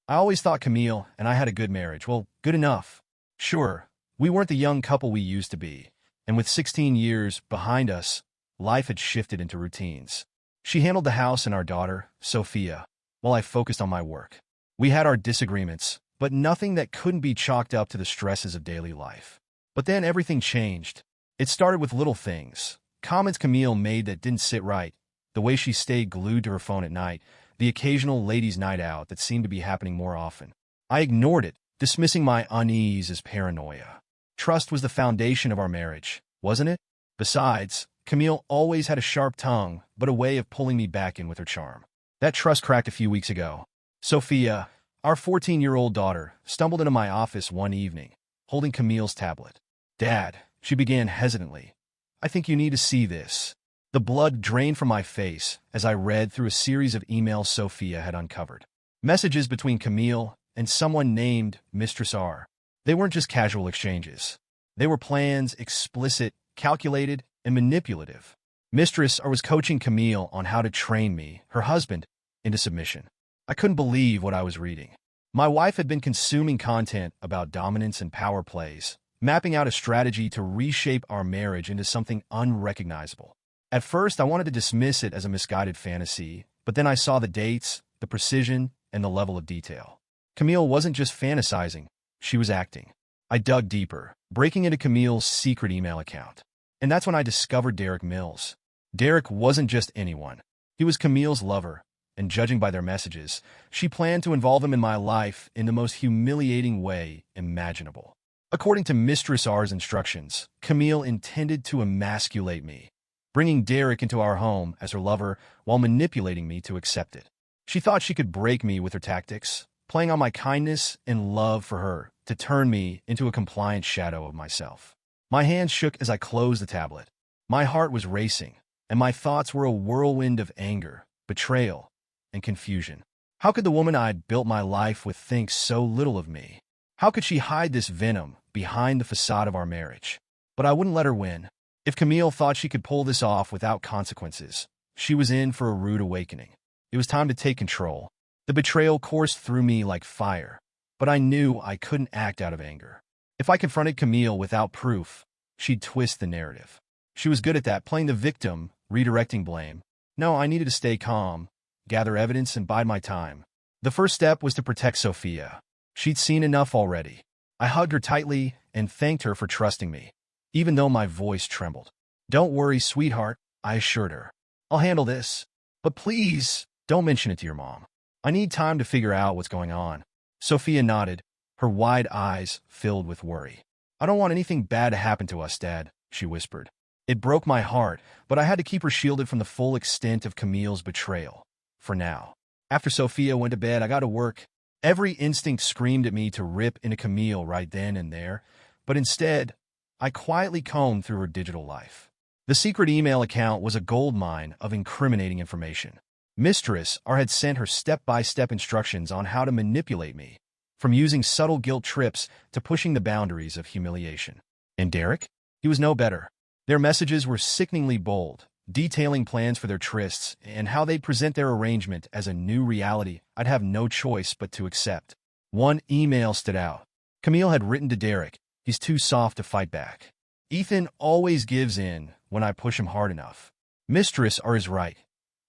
I always thought Camille and I had a good marriage. Well, good enough. Sure, we weren't the young couple we used to be, and with 16 years behind us, life had shifted into routines. She handled the house and our daughter, Sophia, while I focused on my work. We had our disagreements, but nothing that couldn't be chalked up to the stresses of daily life. But then everything changed. It started with little things. Comments Camille made that didn't sit right, the way she stayed glued to her phone at night, the occasional ladies' night out that seemed to be happening more often. I ignored it, dismissing my unease as paranoia. Trust was the foundation of our marriage, wasn't it? Besides, Camille always had a sharp tongue, but a way of pulling me back in with her charm. That trust cracked a few weeks ago. Sophia, our 14-year-old daughter, stumbled into my office one evening, holding Camille's tablet. "Dad," she began hesitantly, "I think you need to see this." The blood drained from my face as I read through a series of emails Sophia had uncovered. Messages between Camille and someone named Mistress R. They weren't just casual exchanges. They were plans, explicit, calculated, and manipulative. Mistress R was coaching Camille on how to train me, her husband, into submission. I couldn't believe what I was reading. My wife had been consuming content about dominance and power plays, mapping out a strategy to reshape our marriage into something unrecognizable. At first, I wanted to dismiss it as a misguided fantasy, but then I saw the dates, the precision, and the level of detail. Camille wasn't just fantasizing, she was acting. I dug deeper, breaking into Camille's secret email account. And that's when I discovered Derek Mills. Derek wasn't just anyone. He was Camille's lover, and judging by their messages, she planned to involve him in my life in the most humiliating way imaginable. According to Mistress R's instructions, Camille intended to emasculate me, bringing Derek into our home as her lover while manipulating me to accept it. She thought she could break me with her tactics, playing on my kindness and love for her to turn me into a compliant shadow of myself. My hands shook as I closed the tablet. My heart was racing, and my thoughts were a whirlwind of anger, betrayal, and confusion. How could the woman I'd built my life with think so little of me? How could she hide this venom behind the facade of our marriage? But I wouldn't let her win. If Camille thought she could pull this off without consequences, she was in for a rude awakening. It was time to take control. The betrayal coursed through me like fire, but I knew I couldn't act out of anger. If I confronted Camille without proof, she'd twist the narrative. She was good at that, playing the victim, redirecting blame. No, I needed to stay calm, gather evidence, and bide my time. The first step was to protect Sophia. She'd seen enough already. I hugged her tightly and thanked her for trusting me, even though my voice trembled. "Don't worry, sweetheart," I assured her. "I'll handle this. But please, don't mention it to your mom. I need time to figure out what's going on." Sophia nodded, her wide eyes filled with worry. "I don't want anything bad to happen to us, Dad," she whispered. It broke my heart, but I had to keep her shielded from the full extent of Camille's betrayal. For now. After Sophia went to bed, I got to work. Every instinct screamed at me to rip into Camille right then and there, but instead, I quietly combed through her digital life. The secret email account was a goldmine of incriminating information. Mistress R had sent her step-by-step instructions on how to manipulate me, from using subtle guilt trips to pushing the boundaries of humiliation. And Derek? He was no better. Their messages were sickeningly bold, detailing plans for their trysts and how they'd present their arrangement as a new reality I'd have no choice but to accept. One email stood out. Camille had written to Derek, "He's too soft to fight back. Ethan always gives in when I push him hard enough. Mistress R is right.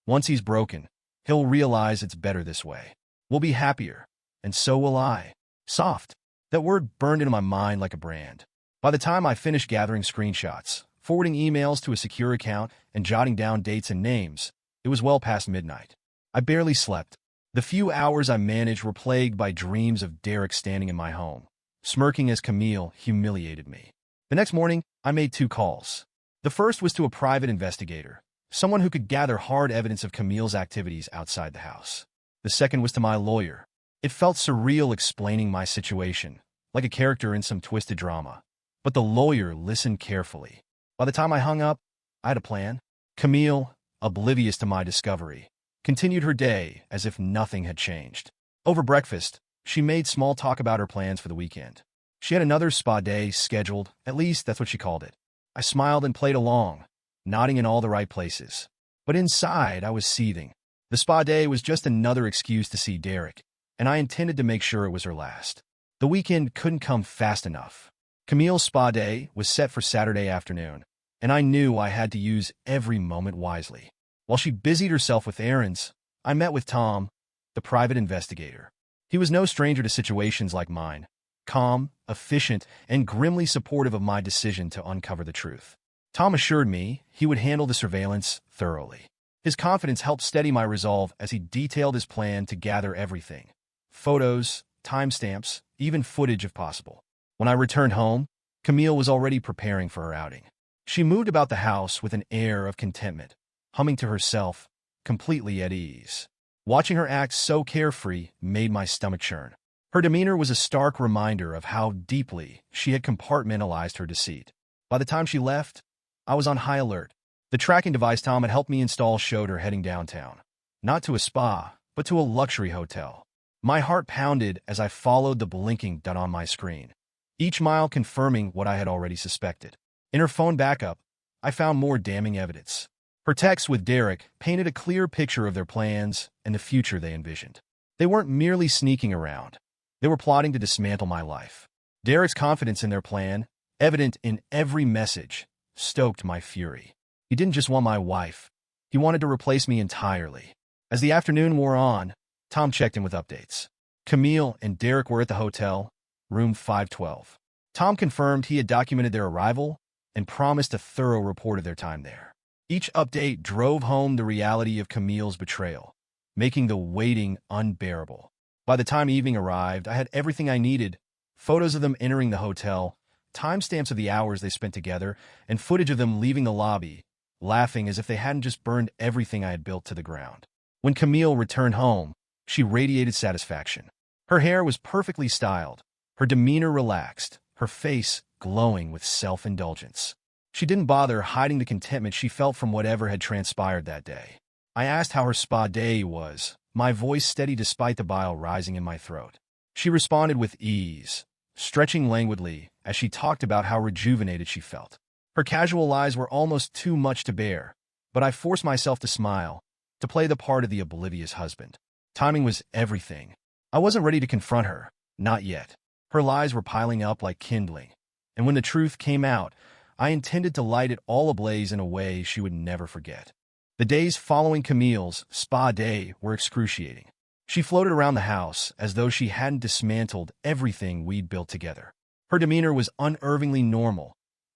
Once he's broken, he'll realize it's better this way. We'll be happier, and so will I." Soft. That word burned into my mind like a brand. By the time I finished gathering screenshots, forwarding emails to a secure account, and jotting down dates and names, it was well past midnight. I barely slept. The few hours I managed were plagued by dreams of Derek standing in my home, smirking as Camille humiliated me. The next morning, I made 2 calls. The first was to a private investigator, someone who could gather hard evidence of Camille's activities outside the house. The second was to my lawyer. It felt surreal explaining my situation, like a character in some twisted drama. But the lawyer listened carefully. By the time I hung up, I had a plan. Camille, oblivious to my discovery, continued her day as if nothing had changed. Over breakfast, she made small talk about her plans for the weekend. She had another spa day scheduled, at least that's what she called it. I smiled and played along, nodding in all the right places. But inside, I was seething. The spa day was just another excuse to see Derek, and I intended to make sure it was her last. The weekend couldn't come fast enough. Camille's spa day was set for Saturday afternoon, and I knew I had to use every moment wisely. While she busied herself with errands, I met with Tom, the private investigator. He was no stranger to situations like mine, calm, efficient, and grimly supportive of my decision to uncover the truth. Tom assured me he would handle the surveillance thoroughly. His confidence helped steady my resolve as he detailed his plan to gather everything: photos, timestamps, even footage if possible. When I returned home, Camille was already preparing for her outing. She moved about the house with an air of contentment, humming to herself, completely at ease. Watching her act so carefree made my stomach churn. Her demeanor was a stark reminder of how deeply she had compartmentalized her deceit. By the time she left, I was on high alert. The tracking device Tom had helped me install showed her heading downtown. Not to a spa, but to a luxury hotel. My heart pounded as I followed the blinking dot on my screen, each mile confirming what I had already suspected. In her phone backup, I found more damning evidence. Her texts with Derek painted a clear picture of their plans and the future they envisioned. They weren't merely sneaking around. They were plotting to dismantle my life. Derek's confidence in their plan, evident in every message, stoked my fury. He didn't just want my wife. He wanted to replace me entirely. As the afternoon wore on, Tom checked in with updates. Camille and Derek were at the hotel, room 512. Tom confirmed he had documented their arrival and promised a thorough report of their time there. Each update drove home the reality of Camille's betrayal, making the waiting unbearable. By the time evening arrived, I had everything I needed: photos of them entering the hotel, timestamps of the hours they spent together, and footage of them leaving the lobby, laughing as if they hadn't just burned everything I had built to the ground. When Camille returned home, she radiated satisfaction. Her hair was perfectly styled, her demeanor relaxed, her face glowing with self-indulgence. She didn't bother hiding the contentment she felt from whatever had transpired that day. I asked how her spa day was, my voice steady despite the bile rising in my throat. She responded with ease, stretching languidly as she talked about how rejuvenated she felt. Her casual lies were almost too much to bear, but I forced myself to smile, to play the part of the oblivious husband. Timing was everything. I wasn't ready to confront her, not yet. Her lies were piling up like kindling, and when the truth came out, I intended to light it all ablaze in a way she would never forget. The days following Camille's spa day were excruciating. She floated around the house as though she hadn't dismantled everything we'd built together. Her demeanor was unervingly normal,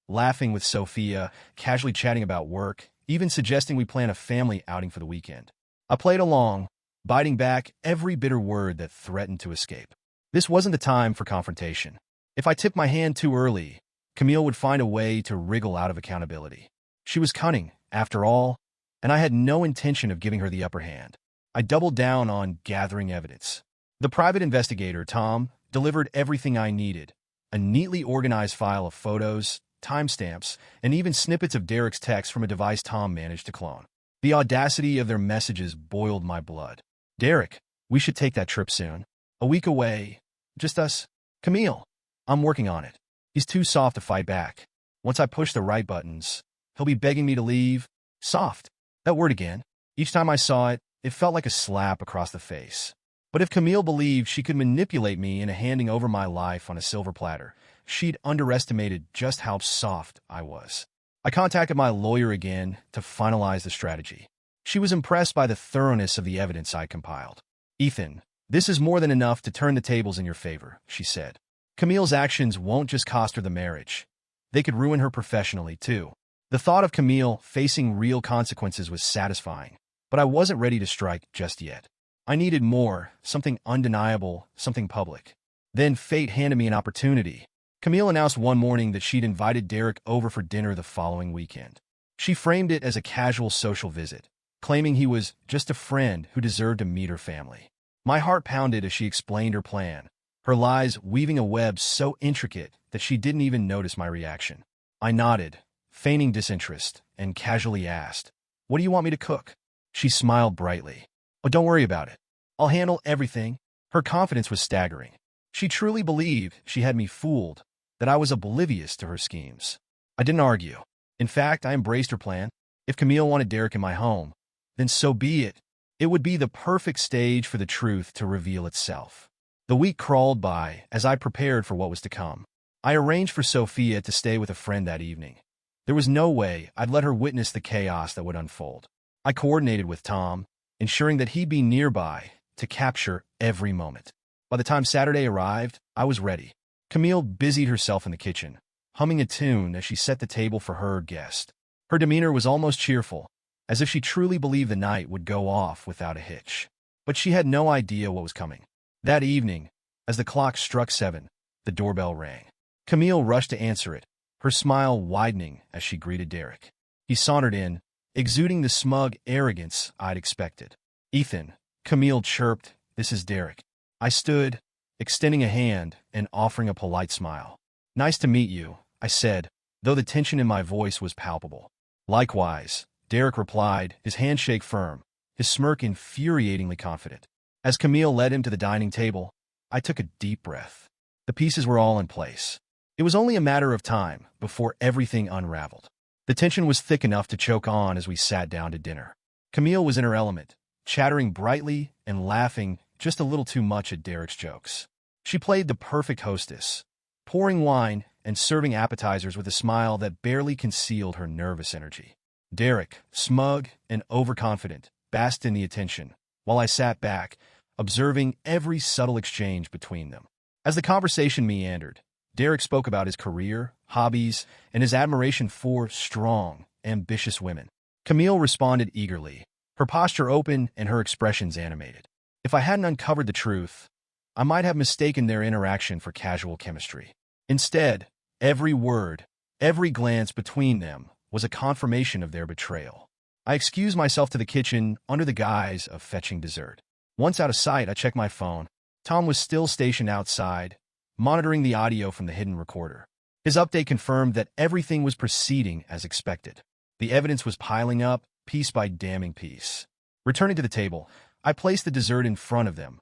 laughing with Sophia, casually chatting about work, even suggesting we plan a family outing for the weekend. I played along, biting back every bitter word that threatened to escape. This wasn't the time for confrontation. If I tipped my hand too early, Camille would find a way to wriggle out of accountability. She was cunning, after all, and I had no intention of giving her the upper hand. I doubled down on gathering evidence. The private investigator, Tom, delivered everything I needed: a neatly organized file of photos, timestamps, and even snippets of Derek's text from a device Tom managed to clone. The audacity of their messages boiled my blood. "Derek, we should take that trip soon. A week away. Just us." "Camille, I'm working on it." He's too soft to fight back. Once I push the right buttons, he'll be begging me to leave. Soft. That word again. Each time I saw it, it felt like a slap across the face. But if Camille believed she could manipulate me into handing over my life on a silver platter, she'd underestimated just how soft I was. I contacted my lawyer again to finalize the strategy. She was impressed by the thoroughness of the evidence I compiled. "Ethan, this is more than enough to turn the tables in your favor," she said. "Camille's actions won't just cost her the marriage. They could ruin her professionally, too." The thought of Camille facing real consequences was satisfying, but I wasn't ready to strike just yet. I needed more, something undeniable, something public. Then fate handed me an opportunity. Camille announced one morning that she'd invited Derek over for dinner the following weekend. She framed it as a casual social visit, claiming he was just a friend who deserved to meet her family. My heart pounded as she explained her plan, her lies weaving a web so intricate that she didn't even notice my reaction. I nodded, feigning disinterest, and casually asked, "What do you want me to cook?" She smiled brightly. "Oh, don't worry about it. I'll handle everything." Her confidence was staggering. She truly believed she had me fooled, that I was oblivious to her schemes. I didn't argue. In fact, I embraced her plan. If Camille wanted Derek in my home, then so be it. It would be the perfect stage for the truth to reveal itself. The week crawled by as I prepared for what was to come. I arranged for Sophia to stay with a friend that evening. There was no way I'd let her witness the chaos that would unfold. I coordinated with Tom, ensuring that he'd be nearby to capture every moment. By the time Saturday arrived, I was ready. Camille busied herself in the kitchen, humming a tune as she set the table for her guest. Her demeanor was almost cheerful, as if she truly believed the night would go off without a hitch. But she had no idea what was coming. That evening, as the clock struck 7, the doorbell rang. Camille rushed to answer it, her smile widening as she greeted Derek. He sauntered in, exuding the smug arrogance I'd expected. "Ethan," Camille chirped, "this is Derek." I stood, extending a hand and offering a polite smile. "Nice to meet you," I said, though the tension in my voice was palpable. "Likewise," Derek replied, his handshake firm, his smirk infuriatingly confident. As Camille led him to the dining table, I took a deep breath. The pieces were all in place. It was only a matter of time before everything unraveled. The tension was thick enough to choke on as we sat down to dinner. Camille was in her element, chattering brightly and laughing just a little too much at Derek's jokes. She played the perfect hostess, pouring wine and serving appetizers with a smile that barely concealed her nervous energy. Derek, smug and overconfident, basked in the attention, while I sat back, observing every subtle exchange between them. As the conversation meandered, Derek spoke about his career, hobbies, and his admiration for strong, ambitious women. Camille responded eagerly, her posture open and her expressions animated. If I hadn't uncovered the truth, I might have mistaken their interaction for casual chemistry. Instead, every word, every glance between them was a confirmation of their betrayal. I excused myself to the kitchen under the guise of fetching dessert. Once out of sight, I checked my phone. Tom was still stationed outside, monitoring the audio from the hidden recorder. His update confirmed that everything was proceeding as expected. The evidence was piling up, piece by damning piece. Returning to the table, I placed the dessert in front of them,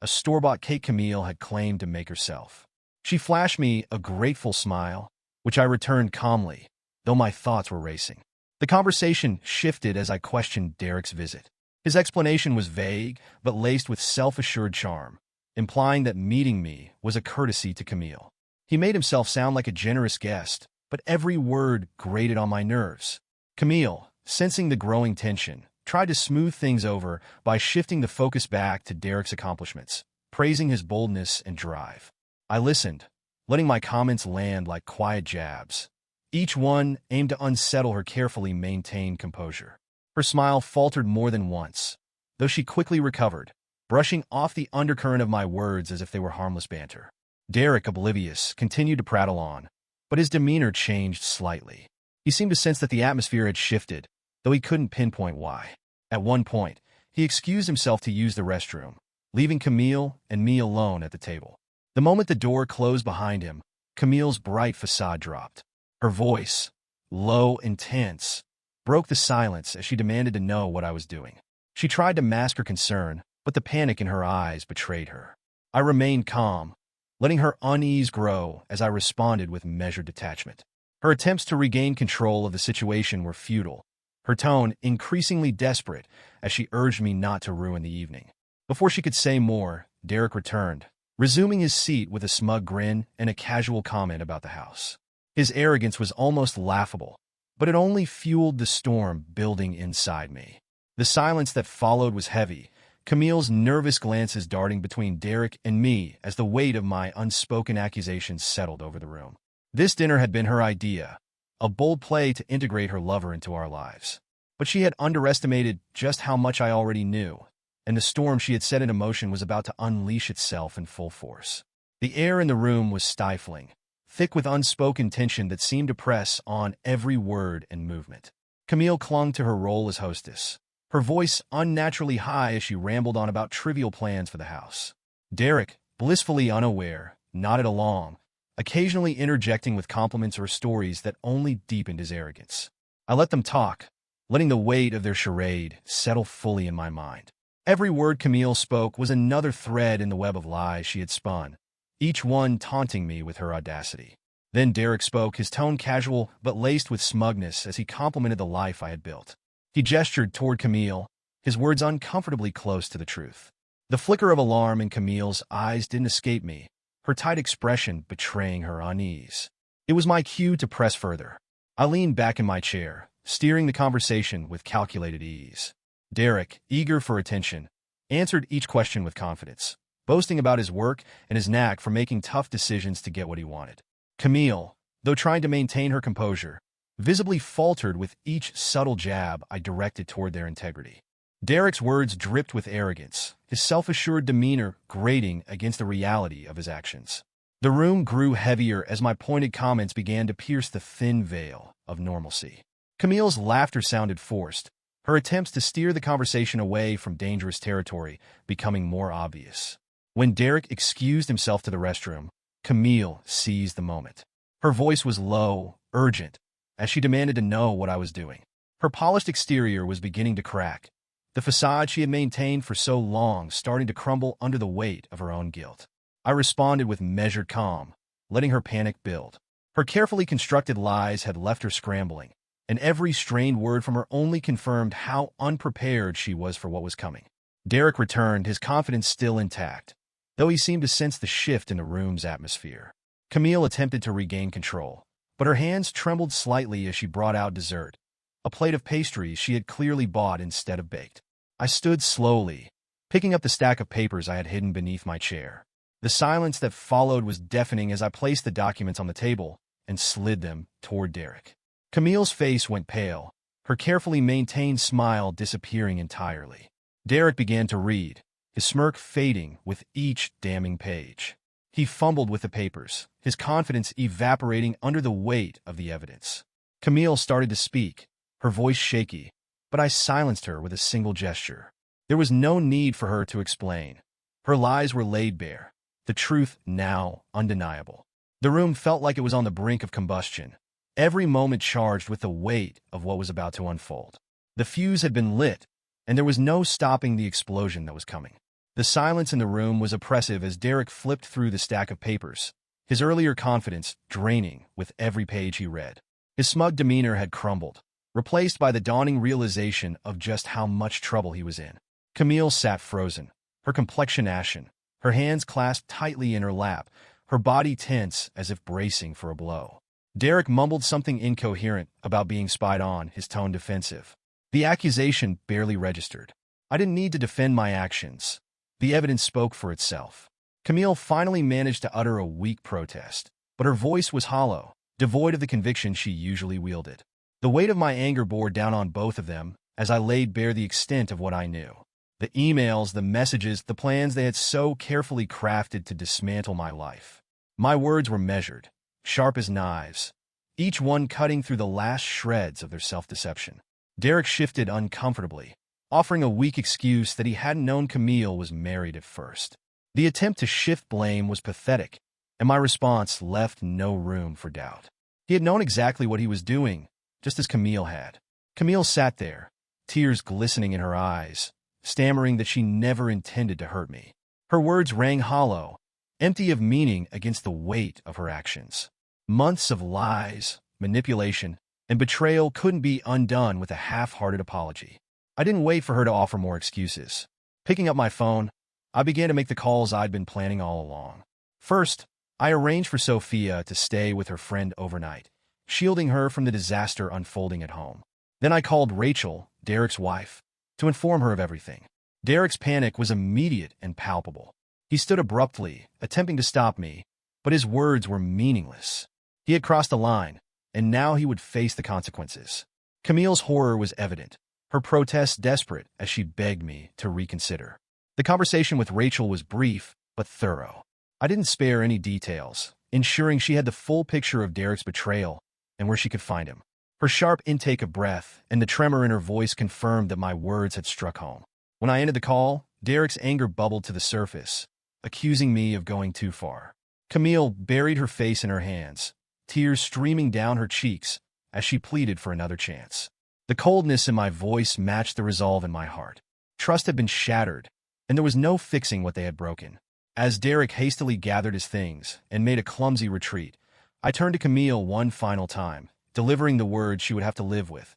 a store-bought cake Camille had claimed to make herself. She flashed me a grateful smile, which I returned calmly, though my thoughts were racing. The conversation shifted as I questioned Derek's visit. His explanation was vague, but laced with self-assured charm, implying that meeting me was a courtesy to Camille. He made himself sound like a generous guest, but every word grated on my nerves. Camille, sensing the growing tension, tried to smooth things over by shifting the focus back to Derek's accomplishments, praising his boldness and drive. I listened, letting my comments land like quiet jabs. Each one aimed to unsettle her carefully maintained composure. Her smile faltered more than once, though she quickly recovered, brushing off the undercurrent of my words as if they were harmless banter. Derek, oblivious, continued to prattle on, but his demeanor changed slightly. He seemed to sense that the atmosphere had shifted, though he couldn't pinpoint why. At one point, he excused himself to use the restroom, leaving Camille and me alone at the table. The moment the door closed behind him, Camille's bright facade dropped. Her voice, low and tense, broke the silence as she demanded to know what I was doing. She tried to mask her concern, but the panic in her eyes betrayed her. I remained calm, letting her unease grow as I responded with measured detachment. Her attempts to regain control of the situation were futile, her tone increasingly desperate as she urged me not to ruin the evening. Before she could say more, Derek returned, resuming his seat with a smug grin and a casual comment about the house. His arrogance was almost laughable, but it only fueled the storm building inside me. The silence that followed was heavy, Camille's nervous glances darting between Derek and me as the weight of my unspoken accusations settled over the room. This dinner had been her idea, a bold play to integrate her lover into our lives. But she had underestimated just how much I already knew, and the storm she had set into motion was about to unleash itself in full force. The air in the room was stifling, thick with unspoken tension that seemed to press on every word and movement. Camille clung to her role as hostess, her voice unnaturally high as she rambled on about trivial plans for the house. Derek, blissfully unaware, nodded along, occasionally interjecting with compliments or stories that only deepened his arrogance. I let them talk, letting the weight of their charade settle fully in my mind. Every word Camille spoke was another thread in the web of lies she had spun, each one taunting me with her audacity. Then Derek spoke, his tone casual but laced with smugness as he complimented the life I had built. He gestured toward Camille, his words uncomfortably close to the truth. The flicker of alarm in Camille's eyes didn't escape me, her tight expression betraying her unease. It was my cue to press further. I leaned back in my chair, steering the conversation with calculated ease. Derek, eager for attention, answered each question with confidence, boasting about his work and his knack for making tough decisions to get what he wanted. Camille, though trying to maintain her composure, visibly faltered with each subtle jab I directed toward their integrity. Derek's words dripped with arrogance, his self-assured demeanor grating against the reality of his actions. The room grew heavier as my pointed comments began to pierce the thin veil of normalcy. Camille's laughter sounded forced, her attempts to steer the conversation away from dangerous territory becoming more obvious. When Derek excused himself to the restroom, Camille seized the moment. Her voice was low, urgent, as she demanded to know what I was doing. Her polished exterior was beginning to crack, the facade she had maintained for so long starting to crumble under the weight of her own guilt. I responded with measured calm, letting her panic build. Her carefully constructed lies had left her scrambling, and every strained word from her only confirmed how unprepared she was for what was coming. Derek returned, his confidence still intact, though he seemed to sense the shift in the room's atmosphere. Camille attempted to regain control, but her hands trembled slightly as she brought out dessert, a plate of pastries she had clearly bought instead of baked. I stood slowly, picking up the stack of papers I had hidden beneath my chair. The silence that followed was deafening as I placed the documents on the table and slid them toward Derek. Camille's face went pale, her carefully maintained smile disappearing entirely. Derek began to read, his smirk fading with each damning page. He fumbled with the papers, his confidence evaporating under the weight of the evidence. Camille started to speak, her voice shaky, but I silenced her with a single gesture. There was no need for her to explain. Her lies were laid bare, the truth now undeniable. The room felt like it was on the brink of combustion, every moment charged with the weight of what was about to unfold. The fuse had been lit, and there was no stopping the explosion that was coming. The silence in the room was oppressive as Derek flipped through the stack of papers, his earlier confidence draining with every page he read. His smug demeanor had crumbled, replaced by the dawning realization of just how much trouble he was in. Camille sat frozen, her complexion ashen, her hands clasped tightly in her lap, her body tense as if bracing for a blow. Derek mumbled something incoherent about being spied on, his tone defensive. The accusation barely registered. I didn't need to defend my actions. The evidence spoke for itself. Camille finally managed to utter a weak protest, but her voice was hollow, devoid of the conviction she usually wielded. The weight of my anger bore down on both of them as I laid bare the extent of what I knew. The emails, the messages, the plans they had so carefully crafted to dismantle my life. My words were measured, sharp as knives, each one cutting through the last shreds of their self-deception. Derek shifted uncomfortably, offering a weak excuse that he hadn't known Camille was married at first. The attempt to shift blame was pathetic, and my response left no room for doubt. He had known exactly what he was doing, just as Camille had. Camille sat there, tears glistening in her eyes, stammering that she never intended to hurt me. Her words rang hollow, empty of meaning against the weight of her actions. Months of lies, manipulation, and betrayal couldn't be undone with a half-hearted apology. I didn't wait for her to offer more excuses. Picking up my phone, I began to make the calls I'd been planning all along. First, I arranged for Sophia to stay with her friend overnight, shielding her from the disaster unfolding at home. Then I called Rachel, Derek's wife, to inform her of everything. Derek's panic was immediate and palpable. He stood abruptly, attempting to stop me, but his words were meaningless. He had crossed the line, and now he would face the consequences. Camille's horror was evident, her protests desperate as she begged me to reconsider. The conversation with Rachel was brief but thorough. I didn't spare any details, ensuring she had the full picture of Derek's betrayal and where she could find him. Her sharp intake of breath and the tremor in her voice confirmed that my words had struck home. When I ended the call, Derek's anger bubbled to the surface, accusing me of going too far. Camille buried her face in her hands, tears streaming down her cheeks as she pleaded for another chance. The coldness in my voice matched the resolve in my heart. Trust had been shattered, and there was no fixing what they had broken. As Derek hastily gathered his things and made a clumsy retreat, I turned to Camille one final time, delivering the words she would have to live with.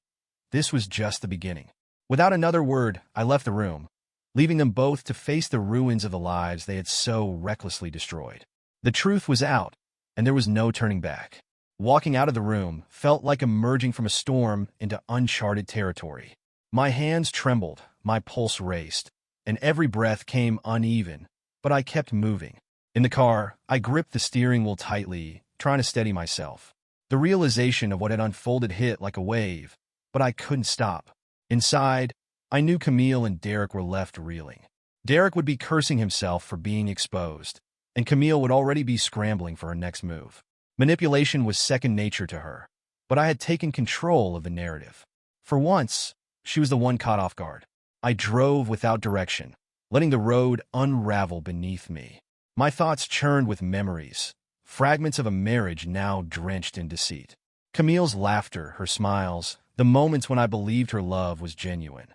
This was just the beginning. Without another word, I left the room, leaving them both to face the ruins of the lives they had so recklessly destroyed. The truth was out, and there was no turning back. Walking out of the room felt like emerging from a storm into uncharted territory. My hands trembled, my pulse raced, and every breath came uneven, but I kept moving. In the car, I gripped the steering wheel tightly, trying to steady myself. The realization of what had unfolded hit like a wave, but I couldn't stop. Inside, I knew Camille and Derek were left reeling. Derek would be cursing himself for being exposed, and Camille would already be scrambling for her next move. Manipulation was second nature to her, but I had taken control of the narrative. For once, she was the one caught off guard. I drove without direction, letting the road unravel beneath me. My thoughts churned with memories, fragments of a marriage now drenched in deceit. Camille's laughter, her smiles, the moments when I believed her love was genuine.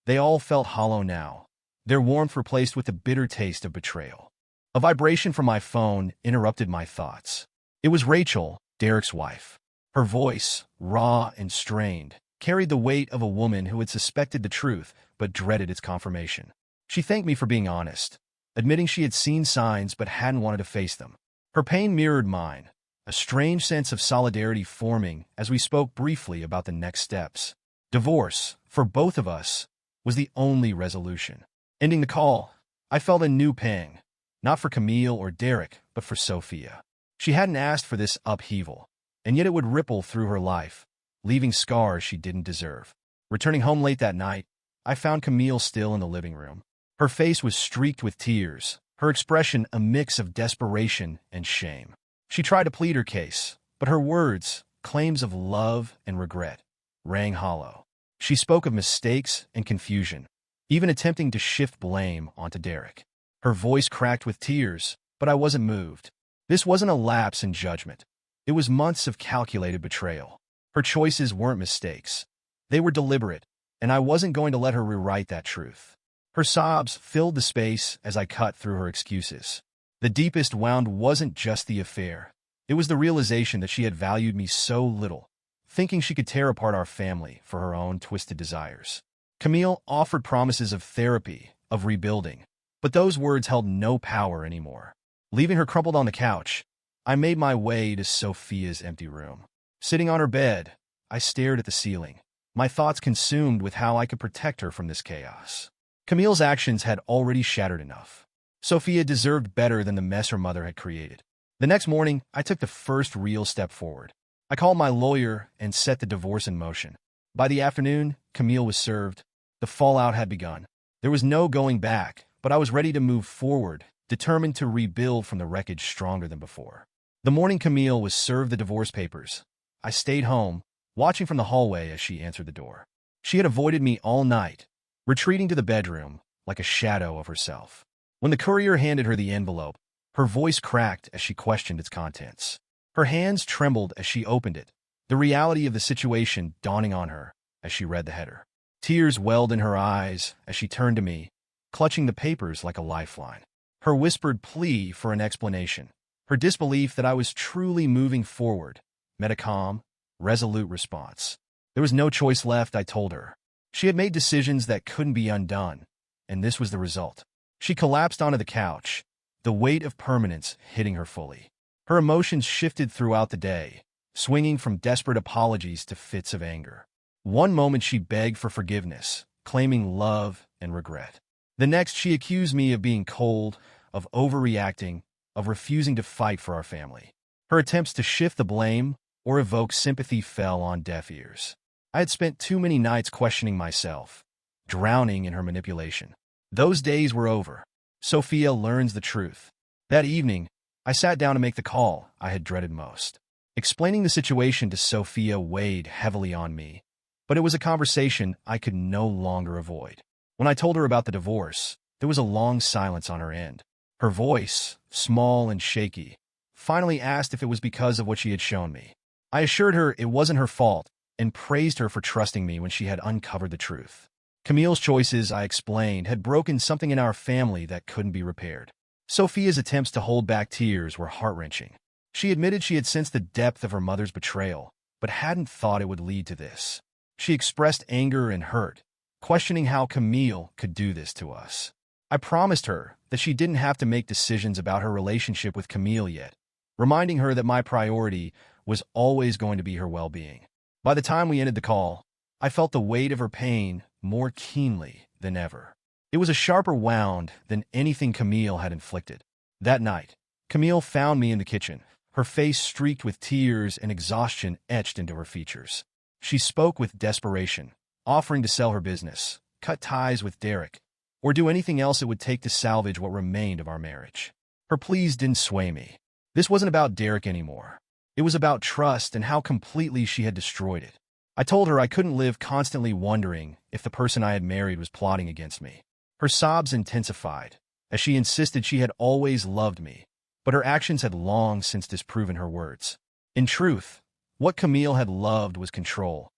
They all felt hollow now, their warmth replaced with the bitter taste of betrayal. A vibration from my phone interrupted my thoughts. It was Rachel, Derek's wife. Her voice, raw and strained, carried the weight of a woman who had suspected the truth but dreaded its confirmation. She thanked me for being honest, admitting she had seen signs but hadn't wanted to face them. Her pain mirrored mine, a strange sense of solidarity forming as we spoke briefly about the next steps. Divorce, for both of us, was the only resolution. Ending the call, I felt a new pang, not for Camille or Derek, but for Sophia. She hadn't asked for this upheaval, and yet it would ripple through her life, leaving scars she didn't deserve. Returning home late that night, I found Camille still in the living room. Her face was streaked with tears, her expression a mix of desperation and shame. She tried to plead her case, but her words, claims of love and regret, rang hollow. She spoke of mistakes and confusion, even attempting to shift blame onto Derek. Her voice cracked with tears, but I wasn't moved. This wasn't a lapse in judgment. It was months of calculated betrayal. Her choices weren't mistakes. They were deliberate, and I wasn't going to let her rewrite that truth. Her sobs filled the space as I cut through her excuses. The deepest wound wasn't just the affair. It was the realization that she had valued me so little, thinking she could tear apart our family for her own twisted desires. Camille offered promises of therapy, of rebuilding, but those words held no power anymore. Leaving her crumpled on the couch, I made my way to Sophia's empty room. Sitting on her bed, I stared at the ceiling, my thoughts consumed with how I could protect her from this chaos. Camille's actions had already shattered enough. Sophia deserved better than the mess her mother had created. The next morning, I took the first real step forward. I called my lawyer and set the divorce in motion. By the afternoon, Camille was served. The fallout had begun. There was no going back, but I was ready to move forward, determined to rebuild from the wreckage stronger than before. The morning Camille was served the divorce papers, I stayed home, watching from the hallway as she answered the door. She had avoided me all night, retreating to the bedroom like a shadow of herself. When the courier handed her the envelope, her voice cracked as she questioned its contents. Her hands trembled as she opened it, the reality of the situation dawning on her as she read the header. Tears welled in her eyes as she turned to me, clutching the papers like a lifeline. Her whispered plea for an explanation, her disbelief that I was truly moving forward, met a calm, resolute response. There was no choice left, I told her. She had made decisions that couldn't be undone, and this was the result. She collapsed onto the couch, the weight of permanence hitting her fully. Her emotions shifted throughout the day, swinging from desperate apologies to fits of anger. One moment she begged for forgiveness, claiming love and regret. The next she accused me of being cold, of overreacting, of refusing to fight for our family. Her attempts to shift the blame or evoke sympathy fell on deaf ears. I had spent too many nights questioning myself, drowning in her manipulation. Those days were over. Sophia learns the truth. That evening, I sat down to make the call I had dreaded most. Explaining the situation to Sophia weighed heavily on me, but it was a conversation I could no longer avoid. When I told her about the divorce, there was a long silence on her end. Her voice, small and shaky, finally asked if it was because of what she had shown me. I assured her it wasn't her fault and praised her for trusting me when she had uncovered the truth. Camille's choices, I explained, had broken something in our family that couldn't be repaired. Sophia's attempts to hold back tears were heart-wrenching. She admitted she had sensed the depth of her mother's betrayal, but hadn't thought it would lead to this. She expressed anger and hurt, questioning how Camille could do this to us. I promised her that she didn't have to make decisions about her relationship with Camille yet, reminding her that my priority was always going to be her well-being. By the time we ended the call, I felt the weight of her pain more keenly than ever. It was a sharper wound than anything Camille had inflicted. That night, Camille found me in the kitchen, her face streaked with tears and exhaustion etched into her features. She spoke with desperation, offering to sell her business, cut ties with Derek, or do anything else it would take to salvage what remained of our marriage. Her pleas didn't sway me. This wasn't about Derek anymore. It was about trust and how completely she had destroyed it. I told her I couldn't live constantly wondering if the person I had married was plotting against me. Her sobs intensified, as she insisted she had always loved me, but her actions had long since disproven her words. In truth, what Camille had loved was control,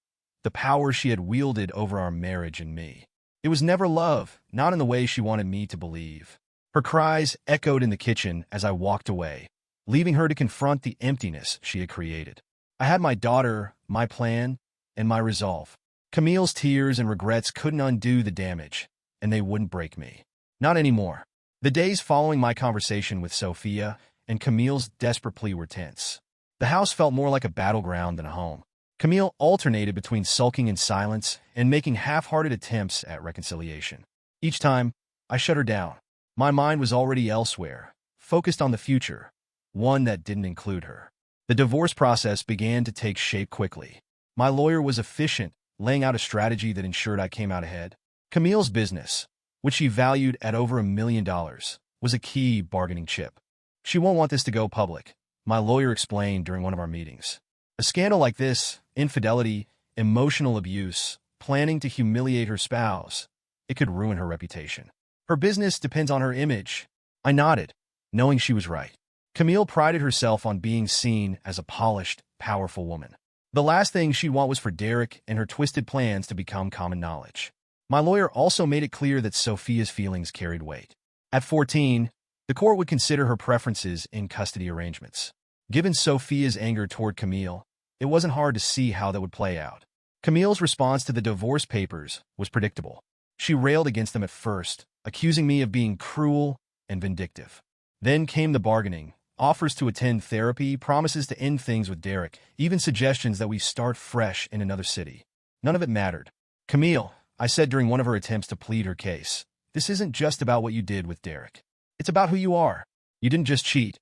the power she had wielded over our marriage and me. It was never love, not in the way she wanted me to believe. Her cries echoed in the kitchen as I walked away, leaving her to confront the emptiness she had created. I had my daughter, my plan, and my resolve. Camille's tears and regrets couldn't undo the damage, and they wouldn't break me. Not anymore. The days following my conversation with Sophia and Camille's desperate plea were tense. The house felt more like a battleground than a home. Camille alternated between sulking in silence and making half-hearted attempts at reconciliation. Each time, I shut her down. My mind was already elsewhere, focused on the future, one that didn't include her. The divorce process began to take shape quickly. My lawyer was efficient, laying out a strategy that ensured I came out ahead. Camille's business, which she valued at over $1 million, was a key bargaining chip. She won't want this to go public, my lawyer explained during one of our meetings. A scandal like this, infidelity, emotional abuse, planning to humiliate her spouse, it could ruin her reputation. Her business depends on her image. I nodded, knowing she was right. Camille prided herself on being seen as a polished, powerful woman. The last thing she'd want was for Derek and her twisted plans to become common knowledge. My lawyer also made it clear that Sophia's feelings carried weight. At 14, the court would consider her preferences in custody arrangements. Given Sophia's anger toward Camille, it wasn't hard to see how that would play out. Camille's response to the divorce papers was predictable. She railed against them at first, accusing me of being cruel and vindictive. Then came the bargaining, offers to attend therapy, promises to end things with Derek, even suggestions that we start fresh in another city. None of it mattered. Camille, I said during one of her attempts to plead her case, this isn't just about what you did with Derek. It's about who you are. You didn't just cheat.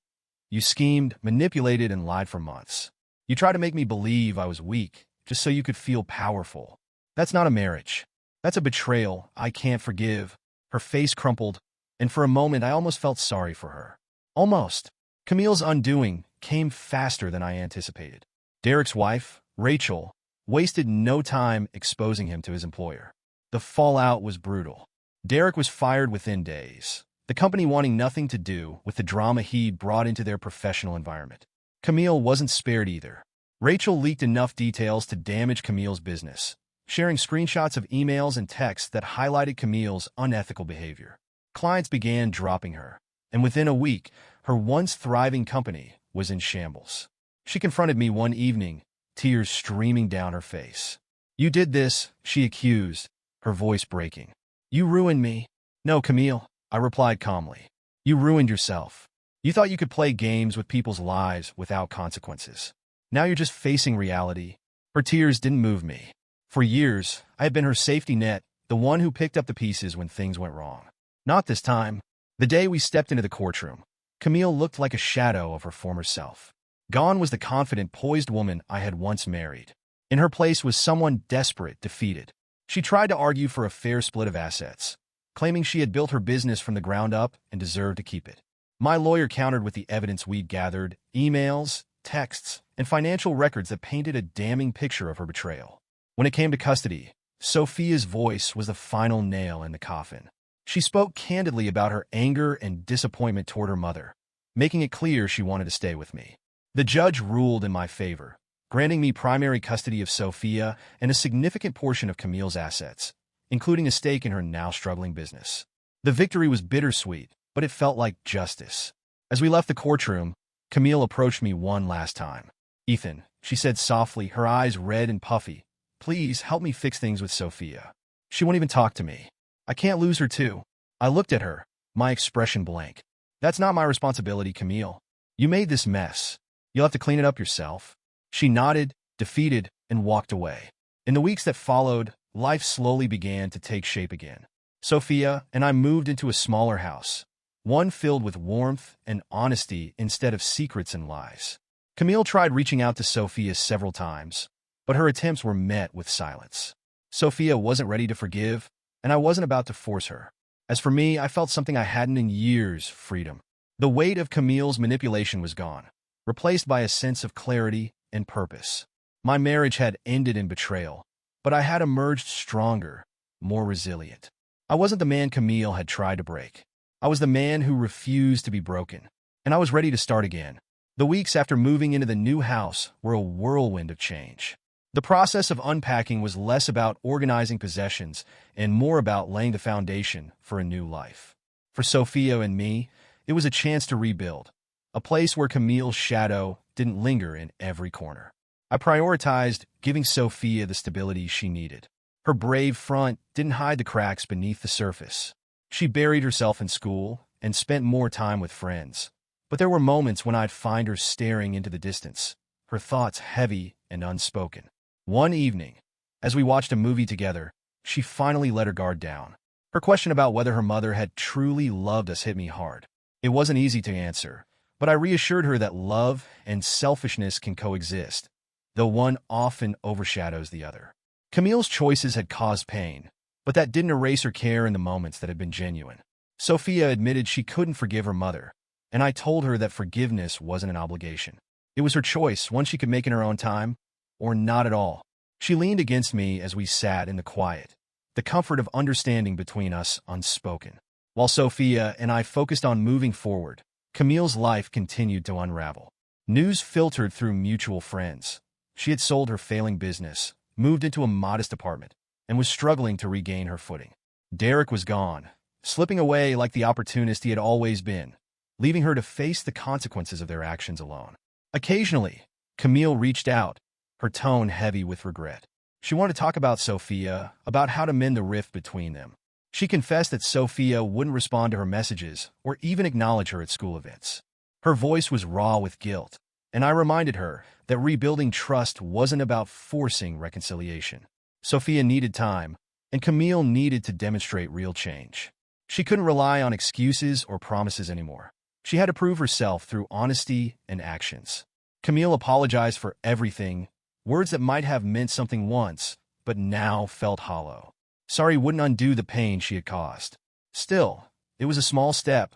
You schemed, manipulated, and lied for months. You tried to make me believe I was weak, just so you could feel powerful. That's not a marriage. That's a betrayal I can't forgive. Her face crumpled, and for a moment I almost felt sorry for her. Almost. Camille's undoing came faster than I anticipated. Derek's wife, Rachel, wasted no time exposing him to his employer. The fallout was brutal. Derek was fired within days, the company wanting nothing to do with the drama he'd brought into their professional environment. Camille wasn't spared either. Rachel leaked enough details to damage Camille's business, sharing screenshots of emails and texts that highlighted Camille's unethical behavior. Clients began dropping her, and within a week, her once thriving company was in shambles. She confronted me one evening, tears streaming down her face. "You did this," she accused, her voice breaking. "You ruined me." "No, Camille," I replied calmly. "You ruined yourself. You thought you could play games with people's lives without consequences. Now you're just facing reality." Her tears didn't move me. For years, I had been her safety net, the one who picked up the pieces when things went wrong. Not this time. The day we stepped into the courtroom, Camille looked like a shadow of her former self. Gone was the confident, poised woman I had once married. In her place was someone desperate, defeated. She tried to argue for a fair split of assets, claiming she had built her business from the ground up and deserved to keep it. My lawyer countered with the evidence we'd gathered, emails, texts, and financial records that painted a damning picture of her betrayal. When it came to custody, Sophia's voice was the final nail in the coffin. She spoke candidly about her anger and disappointment toward her mother, making it clear she wanted to stay with me. The judge ruled in my favor, granting me primary custody of Sophia and a significant portion of Camille's assets, including a stake in her now-struggling business. The victory was bittersweet, but it felt like justice. As we left the courtroom, Camille approached me one last time. "Ethan," she said softly, her eyes red and puffy, "please help me fix things with Sophia. She won't even talk to me. I can't lose her too. I looked at her, my expression blank. That's not my responsibility, Camille. You made this mess. You'll have to clean it up yourself. She nodded, defeated, and walked away. In the weeks that followed, life slowly began to take shape again. Sophia and I moved into a smaller house, one filled with warmth and honesty instead of secrets and lies. Camille tried reaching out to Sophia several times, but her attempts were met with silence. Sophia wasn't ready to forgive, and I wasn't about to force her. As for me, I felt something I hadn't in years: freedom. The weight of Camille's manipulation was gone, replaced by a sense of clarity and purpose. My marriage had ended in betrayal, but I had emerged stronger, more resilient. I wasn't the man Camille had tried to break. I was the man who refused to be broken, and I was ready to start again. The weeks after moving into the new house were a whirlwind of change. The process of unpacking was less about organizing possessions and more about laying the foundation for a new life. For Sophia and me, it was a chance to rebuild, a place where Camille's shadow didn't linger in every corner. I prioritized giving Sophia the stability she needed. Her brave front didn't hide the cracks beneath the surface. She buried herself in school and spent more time with friends. But there were moments when I'd find her staring into the distance, her thoughts heavy and unspoken. One evening, as we watched a movie together, she finally let her guard down. Her question about whether her mother had truly loved us hit me hard. It wasn't easy to answer, but I reassured her that love and selfishness can coexist, though one often overshadows the other. Camille's choices had caused pain, but that didn't erase her care in the moments that had been genuine. Sophia admitted she couldn't forgive her mother, and I told her that forgiveness wasn't an obligation. It was her choice, one she could make in her own time, or not at all. She leaned against me as we sat in the quiet, the comfort of understanding between us unspoken. While Sophia and I focused on moving forward, Camille's life continued to unravel. News filtered through mutual friends. She had sold her failing business, moved into a modest apartment, and was struggling to regain her footing. Derek was gone, slipping away like the opportunist he had always been, leaving her to face the consequences of their actions alone. Occasionally, Camille reached out, her tone heavy with regret. She wanted to talk about Sophia, about how to mend the rift between them. She confessed that Sophia wouldn't respond to her messages or even acknowledge her at school events. Her voice was raw with guilt, and I reminded her that rebuilding trust wasn't about forcing reconciliation. Sophia needed time, and Camille needed to demonstrate real change. She couldn't rely on excuses or promises anymore. She had to prove herself through honesty and actions. Camille apologized for everything, words that might have meant something once, but now felt hollow. Sorry wouldn't undo the pain she had caused. Still, it was a small step,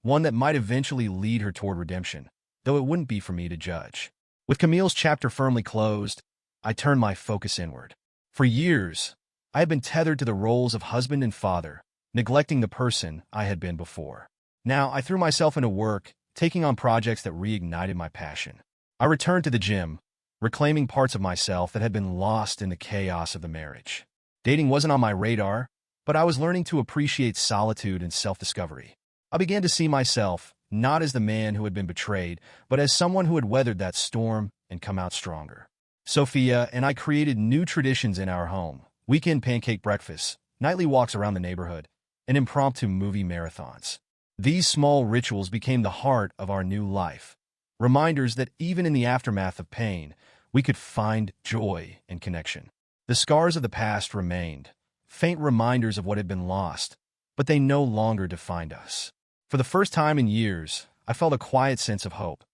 one that might eventually lead her toward redemption, though it wouldn't be for me to judge. With Camille's chapter firmly closed, I turned my focus inward. For years, I had been tethered to the roles of husband and father, neglecting the person I had been before. Now, I threw myself into work, taking on projects that reignited my passion. I returned to the gym, reclaiming parts of myself that had been lost in the chaos of the marriage. Dating wasn't on my radar, but I was learning to appreciate solitude and self-discovery. I began to see myself not as the man who had been betrayed, but as someone who had weathered that storm and come out stronger. Sophia and I created new traditions in our home: weekend pancake breakfasts, nightly walks around the neighborhood, and impromptu movie marathons. These small rituals became the heart of our new life, reminders that even in the aftermath of pain, we could find joy and connection. The scars of the past remained, faint reminders of what had been lost, but they no longer defined us. For the first time in years, I felt a quiet sense of hope,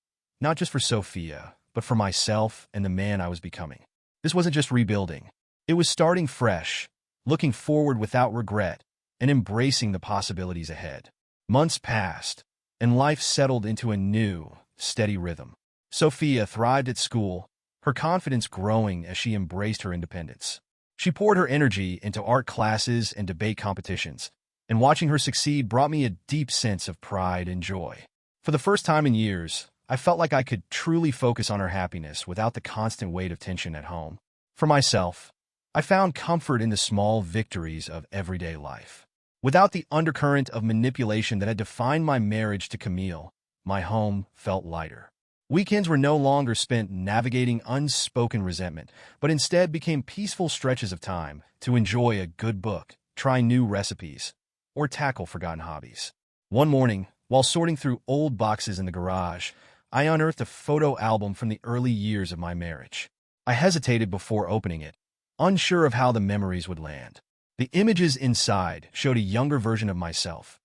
not just for Sophia, but for myself and the man I was becoming. This wasn't just rebuilding. It was starting fresh, looking forward without regret, and embracing the possibilities ahead. Months passed, and life settled into a new, steady rhythm. Sophia thrived at school, her confidence growing as she embraced her independence. She poured her energy into art classes and debate competitions, and watching her succeed brought me a deep sense of pride and joy. For the first time in years, I felt like I could truly focus on her happiness without the constant weight of tension at home. For myself, I found comfort in the small victories of everyday life. Without the undercurrent of manipulation that had defined my marriage to Camille, my home felt lighter. Weekends were no longer spent navigating unspoken resentment, but instead became peaceful stretches of time to enjoy a good book, try new recipes, or tackle forgotten hobbies. One morning, while sorting through old boxes in the garage, I unearthed a photo album from the early years of my marriage. I hesitated before opening it, unsure of how the memories would land. The images inside showed a younger version of myself,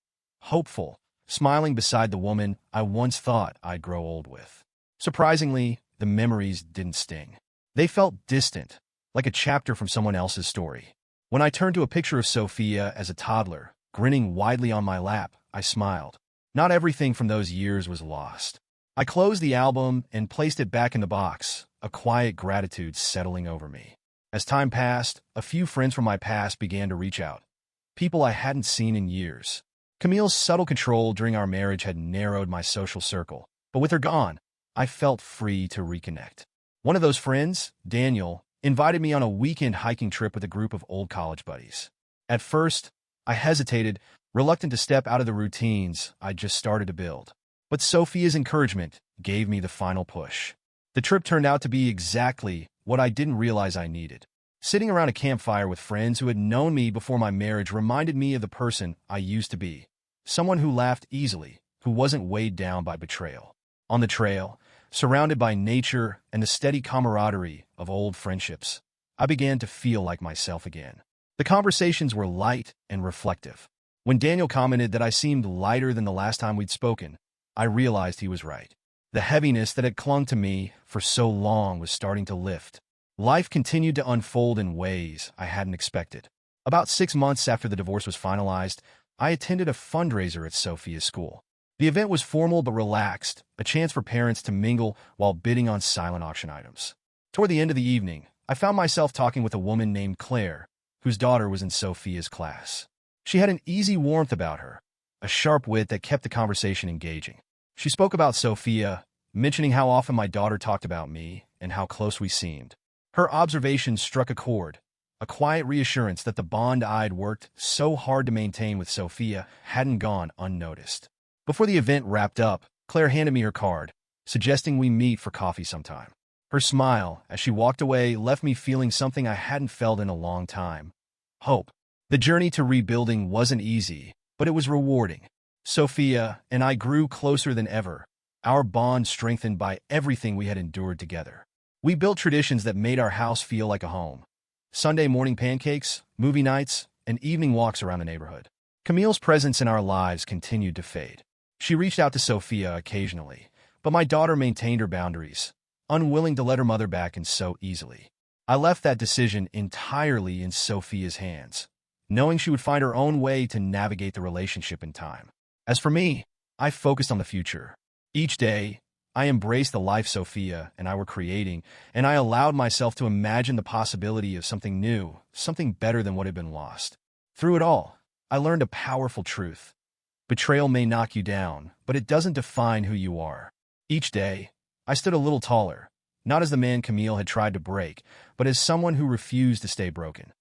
hopeful, smiling beside the woman I once thought I'd grow old with. Surprisingly, the memories didn't sting. They felt distant, like a chapter from someone else's story. When I turned to a picture of Sophia as a toddler, grinning widely on my lap, I smiled. Not everything from those years was lost. I closed the album and placed it back in the box, a quiet gratitude settling over me. As time passed, a few friends from my past began to reach out, people I hadn't seen in years. Camille's subtle control during our marriage had narrowed my social circle, but with her gone, I felt free to reconnect. One of those friends, Daniel, invited me on a weekend hiking trip with a group of old college buddies. At first, I hesitated, reluctant to step out of the routines I'd just started to build. But Sophia's encouragement gave me the final push. The trip turned out to be exactly what I didn't realize I needed. Sitting around a campfire with friends who had known me before my marriage reminded me of the person I used to be. Someone who laughed easily, who wasn't weighed down by betrayal. On the trail, surrounded by nature and the steady camaraderie of old friendships, I began to feel like myself again. The conversations were light and reflective. When Daniel commented that I seemed lighter than the last time we'd spoken, I realized he was right. The heaviness that had clung to me for so long was starting to lift. Life continued to unfold in ways I hadn't expected. About 6 months after the divorce was finalized, I attended a fundraiser at Sophia's school. The event was formal but relaxed, a chance for parents to mingle while bidding on silent auction items. Toward the end of the evening, I found myself talking with a woman named Claire, whose daughter was in Sophia's class. She had an easy warmth about her, a sharp wit that kept the conversation engaging. She spoke about Sophia, mentioning how often my daughter talked about me and how close we seemed. Her observations struck a chord, a quiet reassurance that the bond I'd worked so hard to maintain with Sophia hadn't gone unnoticed. Before the event wrapped up, Claire handed me her card, suggesting we meet for coffee sometime. Her smile, as she walked away, left me feeling something I hadn't felt in a long time: hope. The journey to rebuilding wasn't easy, but it was rewarding. Sophia and I grew closer than ever, our bond strengthened by everything we had endured together. We built traditions that made our house feel like a home: Sunday morning pancakes, movie nights, and evening walks around the neighborhood. Camille's presence in our lives continued to fade. She reached out to Sophia occasionally, but my daughter maintained her boundaries, unwilling to let her mother back in so easily. I left that decision entirely in Sophia's hands, knowing she would find her own way to navigate the relationship in time. As for me, I focused on the future. Each day, I embraced the life Sophia and I were creating, and I allowed myself to imagine the possibility of something new, something better than what had been lost. Through it all, I learned a powerful truth. Betrayal may knock you down, but it doesn't define who you are. Each day, I stood a little taller, not as the man Camille had tried to break, but as someone who refused to stay broken.